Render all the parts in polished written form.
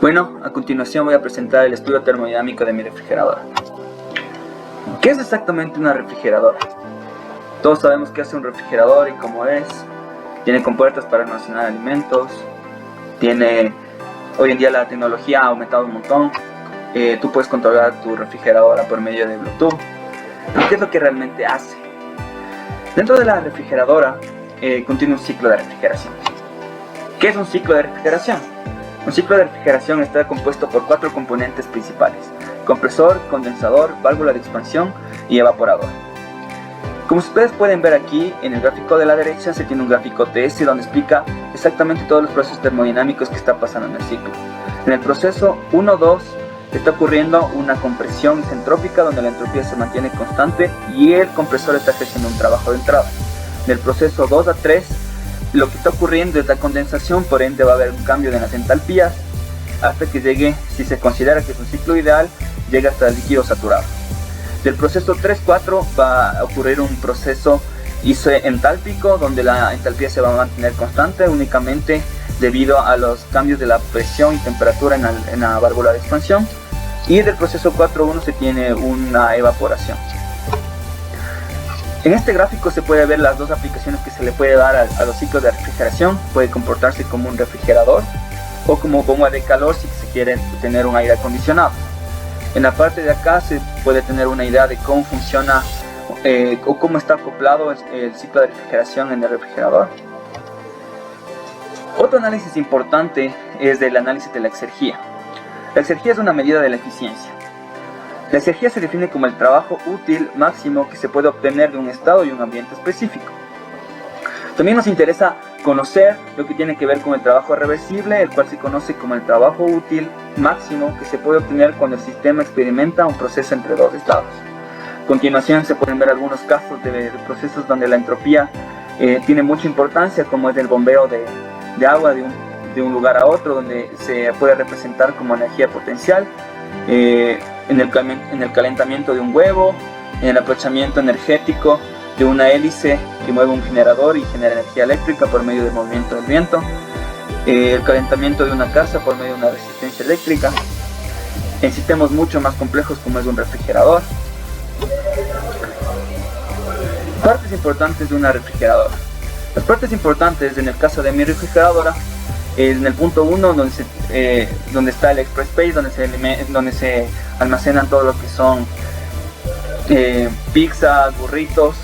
Bueno, a continuación voy a presentar el estudio termodinámico de mi refrigeradora. ¿Qué es exactamente una refrigeradora? Todos sabemos qué hace un refrigerador y cómo es. Tiene compuertas para almacenar alimentos. Hoy en día la tecnología ha aumentado un montón. Tú puedes controlar tu refrigeradora por medio de Bluetooth. ¿Pero qué es lo que realmente hace? Dentro de la refrigeradora contiene un ciclo de refrigeración. ¿Qué es un ciclo de refrigeración? Un ciclo de refrigeración está compuesto por 4 componentes principales: compresor, condensador, válvula de expansión y evaporador. Como ustedes pueden ver aquí, en el gráfico de la derecha se tiene un gráfico TS donde explica exactamente todos los procesos termodinámicos que está pasando en el ciclo. En el proceso 1-2 está ocurriendo una compresión isentrópica donde la entropía se mantiene constante y el compresor está ejerciendo un trabajo de entrada. En el proceso 2-3 lo que está ocurriendo es la condensación, por ende va a haber un cambio de las entalpías hasta que llegue, si se considera que es un ciclo ideal, llega hasta el líquido saturado. Del proceso 3-4 va a ocurrir un proceso isoentálpico donde la entalpía se va a mantener constante únicamente debido a los cambios de la presión y temperatura en la válvula de expansión, y del proceso 4-1 se tiene una evaporación. En este gráfico se puede ver las dos aplicaciones que se le puede dar a los ciclos de refrigeración. Puede comportarse como un refrigerador o como bomba de calor si se quiere tener un aire acondicionado. En la parte de acá se puede tener una idea de cómo funciona o cómo está acoplado el ciclo de refrigeración en el refrigerador. Otro análisis importante es el análisis de la exergía. La exergía es una medida de la eficiencia. La exergía se define como el trabajo útil máximo que se puede obtener de un estado y un ambiente específico. También nos interesa conocer lo que tiene que ver con el trabajo reversible, el cual se conoce como el trabajo útil máximo que se puede obtener cuando el sistema experimenta un proceso entre dos estados. A continuación se pueden ver algunos casos de procesos donde la entropía tiene mucha importancia, como es el bombeo de agua de un lugar a otro, donde se puede representar como energía potencial, en el calentamiento de un huevo, en el aprovechamiento energético de una hélice que mueve un generador y genera energía eléctrica por medio del movimiento del viento, el calentamiento de una casa por medio de una resistencia eléctrica, en sistemas mucho más complejos como es un refrigerador. Partes importantes de una refrigeradora. Las partes importantes en el caso de mi refrigeradora es en el punto 1 donde está el express space, donde se almacenan todo lo que son pizzas, burritos.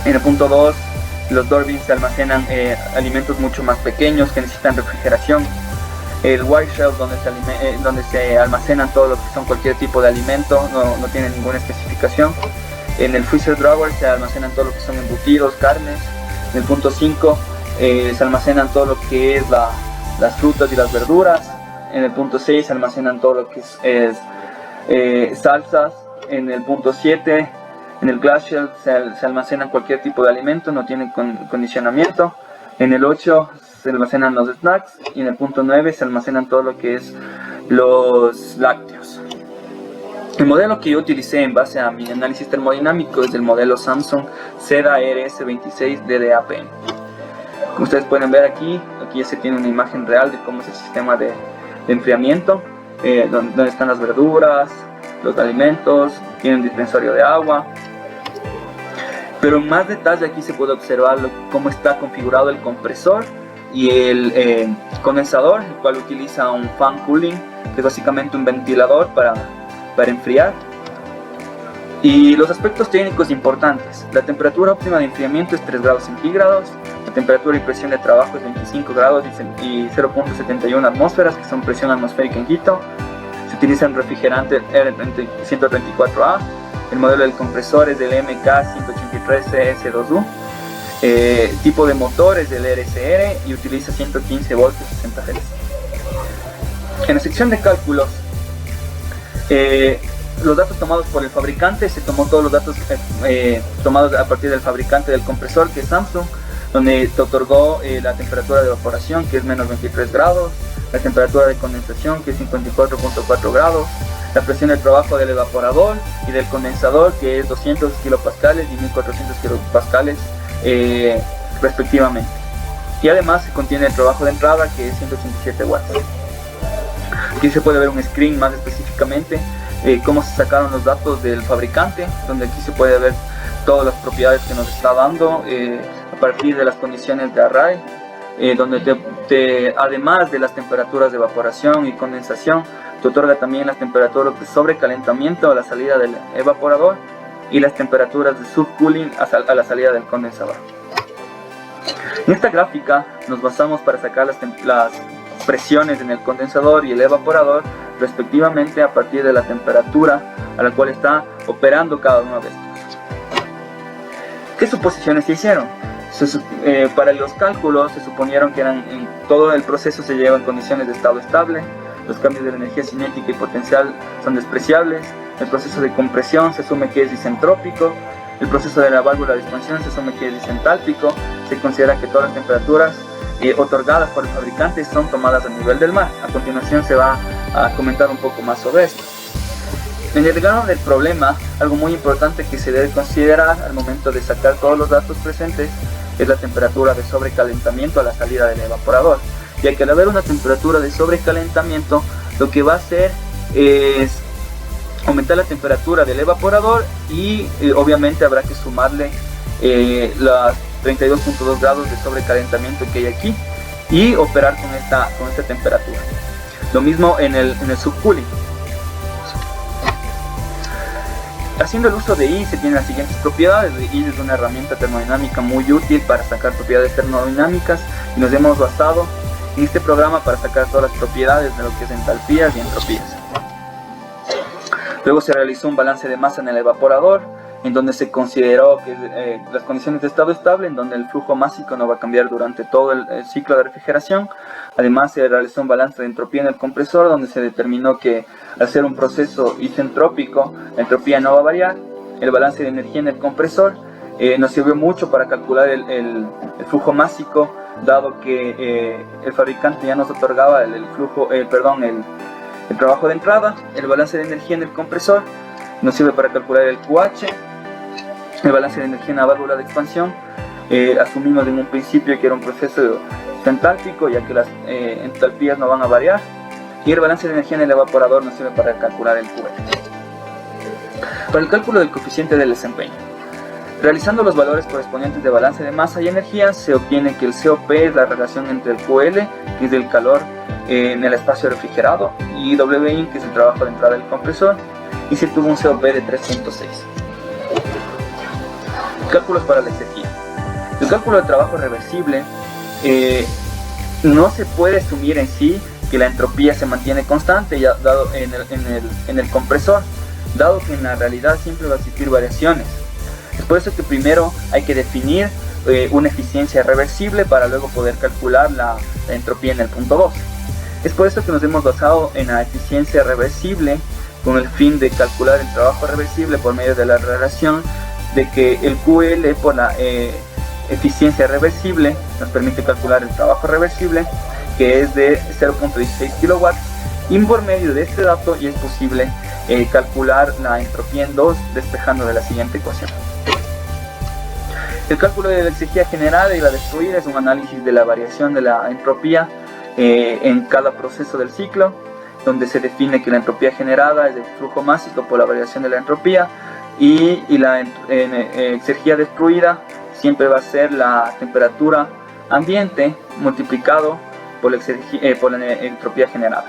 En el punto 2 los door bins se almacenan alimentos mucho más pequeños que necesitan refrigeración. El wire shelf donde se almacenan todo lo que son cualquier tipo de alimento, no tiene ninguna especificación. En el freezer drawer se almacenan todo lo que son embutidos, carnes. En el punto 5 se almacenan todo lo que es las frutas y las verduras. En el punto 6 se almacenan todo lo que es salsas. En el punto 7, en el glass shelf se almacenan cualquier tipo de alimento, no tiene condicionamiento. En el 8 se almacenan los snacks y en el punto 9 se almacenan todo lo que es los lácteos. El modelo que yo utilicé en base a mi análisis termodinámico es el modelo Samsung SEDA RS26DDAPN. Como ustedes pueden ver aquí ya se tiene una imagen real de cómo es el sistema de enfriamiento, donde están las verduras, los alimentos, tiene un dispensario de agua. Pero en más detalle aquí se puede observar cómo está configurado el compresor y el condensador, el cual utiliza un fan cooling, que es básicamente un ventilador para enfriar. Y los aspectos técnicos importantes: la temperatura óptima de enfriamiento es 3 grados centígrados, la temperatura y presión de trabajo es 25 grados y 0.71 atmósferas, que son presión atmosférica en Quito. Se utiliza un refrigerante R134A, el modelo del compresor es del MK183CS2U, tipo de motor es del RSR y utiliza 115 voltios 60 Hz. En la sección de cálculos, los datos tomados por el fabricante, se tomó todos los datos tomados a partir del fabricante del compresor, que es Samsung, donde te otorgó la temperatura de evaporación, que es menos 23 grados, la temperatura de condensación, que es 54.4 grados, la presión de trabajo del evaporador y del condensador, que es 200 kilopascales y 1400 kilopascales respectivamente. y además se contiene el trabajo de entrada, que es 187 watts. Aquí se puede ver un screen más específicamente cómo se sacaron los datos del fabricante, donde aquí se puede ver todas las propiedades que nos está dando a partir de las condiciones de array, donde además de las temperaturas de evaporación y condensación, te otorga también las temperaturas de sobrecalentamiento a la salida del evaporador y las temperaturas de subcooling a la salida del condensador. En esta gráfica nos basamos para sacar las presiones en el condensador y el evaporador respectivamente a partir de la temperatura a la cual está operando cada uno de estos. ¿Qué suposiciones se hicieron? Para los cálculos se suponieron que en todo el proceso se lleva en condiciones de estado estable, los cambios de la energía cinética y potencial son despreciables, el proceso de compresión se asume que es disentrópico, el proceso de la válvula de expansión se asume que es disentálpico, se considera que todas las temperaturas otorgadas por el fabricante son tomadas a nivel del mar. A continuación se va a comentar un poco más sobre esto. En el grano del problema, algo muy importante que se debe considerar al momento de sacar todos los datos presentes es la temperatura de sobrecalentamiento a la salida del evaporador, ya que al haber una temperatura de sobrecalentamiento, lo que va a hacer es aumentar la temperatura del evaporador y obviamente habrá que sumarle las 32.2 grados de sobrecalentamiento que hay aquí y operar con esta temperatura. Lo mismo en el subcooling. Haciendo el uso de I se tienen las siguientes propiedades. I es una herramienta termodinámica muy útil para sacar propiedades termodinámicas y nos hemos basado en este programa para sacar todas las propiedades de lo que es entalpías y entropías. Luego se realizó un balance de masa en el evaporador, en donde se consideró que las condiciones de estado estable, en donde el flujo másico no va a cambiar durante todo el ciclo de refrigeración. Además se realizó un balance de entropía en el compresor, donde se determinó que al ser un proceso isentrópico, la entropía no va a variar. El balance de energía en el compresor nos sirvió mucho para calcular el flujo másico, dado que el fabricante ya nos otorgaba el trabajo de entrada. El balance de energía en el compresor nos sirve para calcular el QH. El balance de energía en la válvula de expansión, asumimos en un principio que era un proceso entálpico, ya que las entalpías no van a variar, y el balance de energía en el evaporador nos sirve para calcular el QL. Para el cálculo del coeficiente del desempeño, realizando los valores correspondientes de balance de masa y energía, se obtiene que el COP es la relación entre el QL, que es el calor en el espacio refrigerado, y WIN, que es el trabajo de entrada del compresor, y se tuvo un COP de 3.6. Cálculos para la exergía. El cálculo del trabajo reversible no se puede asumir en sí que la entropía se mantiene constante dado en el compresor, dado que en la realidad siempre va a existir variaciones. Es por eso que primero hay que definir una eficiencia reversible para luego poder calcular la entropía en el punto 2. Es por eso que nos hemos basado en la eficiencia reversible con el fin de calcular el trabajo reversible por medio de la relación de que el QL por la eficiencia reversible nos permite calcular el trabajo reversible, que es de 0.16 kilowatts, y por medio de este dato ya es posible calcular la entropía en 2 despejando de la siguiente ecuación. El cálculo de la exergía generada y la destruida es un análisis de la variación de la entropía en cada proceso del ciclo, donde se define que la entropía generada es el flujo másico por la variación de la entropía, y la exergía destruida siempre va a ser la temperatura ambiente multiplicado por la entropía generada.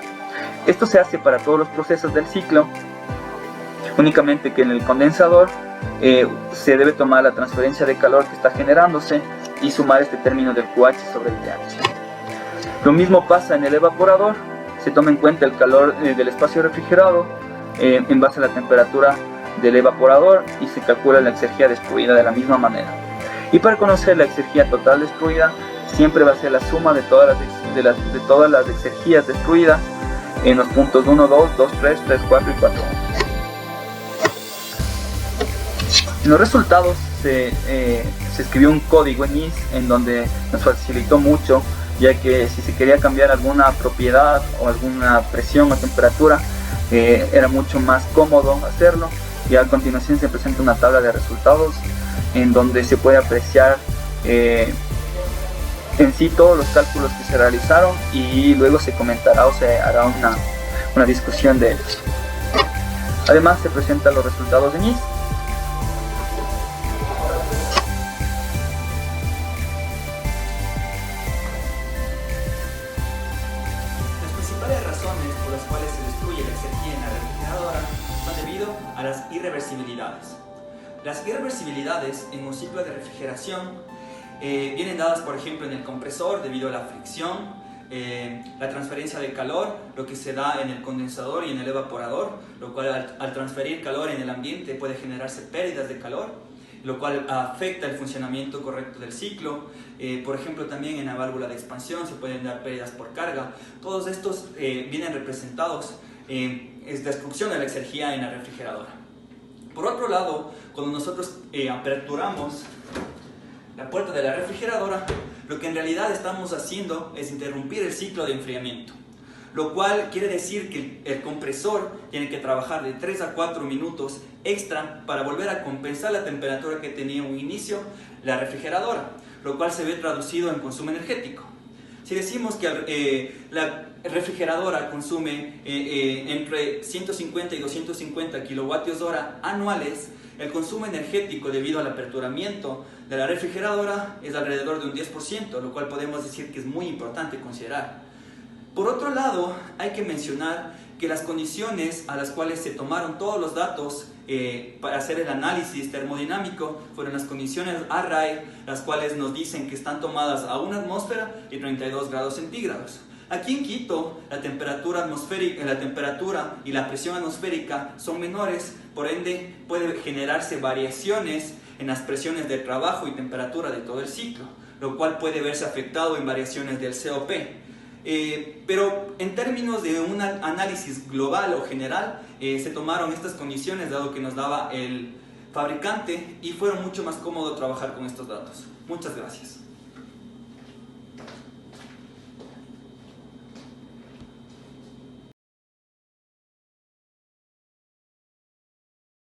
Esto se hace para todos los procesos del ciclo, únicamente que en el condensador se debe tomar la transferencia de calor que está generándose y sumar este término del QH sobre el TH. Lo mismo pasa en el evaporador, se toma en cuenta el calor del espacio refrigerado en base a la temperatura del evaporador y se calcula la exergía destruida de la misma manera. Y para conocer la exergía total destruida, siempre va a ser la suma de todas las exergías destruidas en los puntos 1, 2, 2, 3, 3, 4 y 4. En los resultados se escribió un código en IS en donde nos facilitó mucho, ya que si se quería cambiar alguna propiedad o alguna presión o temperatura, era mucho más cómodo hacerlo. Y a continuación se presenta una tabla de resultados en donde se puede apreciar en sí todos los cálculos que se realizaron y luego se comentará o se hará una discusión de ellos. Además se presentan los resultados de NIS. Las principales razones por las cuales se destruye la exergía en la refrigeradora son debido a las irreversibilidades. Las irreversibilidades en un ciclo de refrigeración vienen dadas, por ejemplo, en el compresor debido a la fricción, la transferencia de calor, lo que se da en el condensador y en el evaporador, lo cual al transferir calor en el ambiente puede generarse pérdidas de calor, lo cual afecta el funcionamiento correcto del ciclo. Por ejemplo, también en la válvula de expansión se pueden dar pérdidas por carga. Todos estos vienen representados en destrucción de la exergía en la refrigeradora. Por otro lado, cuando nosotros aperturamos la puerta de la refrigeradora, lo que en realidad estamos haciendo es interrumpir el ciclo de enfriamiento, lo cual quiere decir que el compresor tiene que trabajar de 3 a 4 minutos extra para volver a compensar la temperatura que tenía un inicio la refrigeradora, lo cual se ve traducido en consumo energético. Si decimos que la refrigeradora consume entre 150 y 250 kilovatios hora anuales, el consumo energético debido al aperturamiento de la refrigeradora es alrededor de un 10%, lo cual podemos decir que es muy importante considerar. Por otro lado, hay que mencionar que las condiciones a las cuales se tomaron todos los datos para hacer el análisis termodinámico fueron las condiciones ARRAE, las cuales nos dicen que están tomadas a 1 atmósfera y 32 grados centígrados. Aquí en Quito, la temperatura y la presión atmosférica son menores, por ende puede generarse variaciones en las presiones de trabajo y temperatura de todo el ciclo, lo cual puede verse afectado en variaciones del COP. Pero en términos de un análisis global o general, se tomaron estas condiciones dado que nos daba el fabricante y fueron mucho más cómodo trabajar con estos datos. Muchas gracias.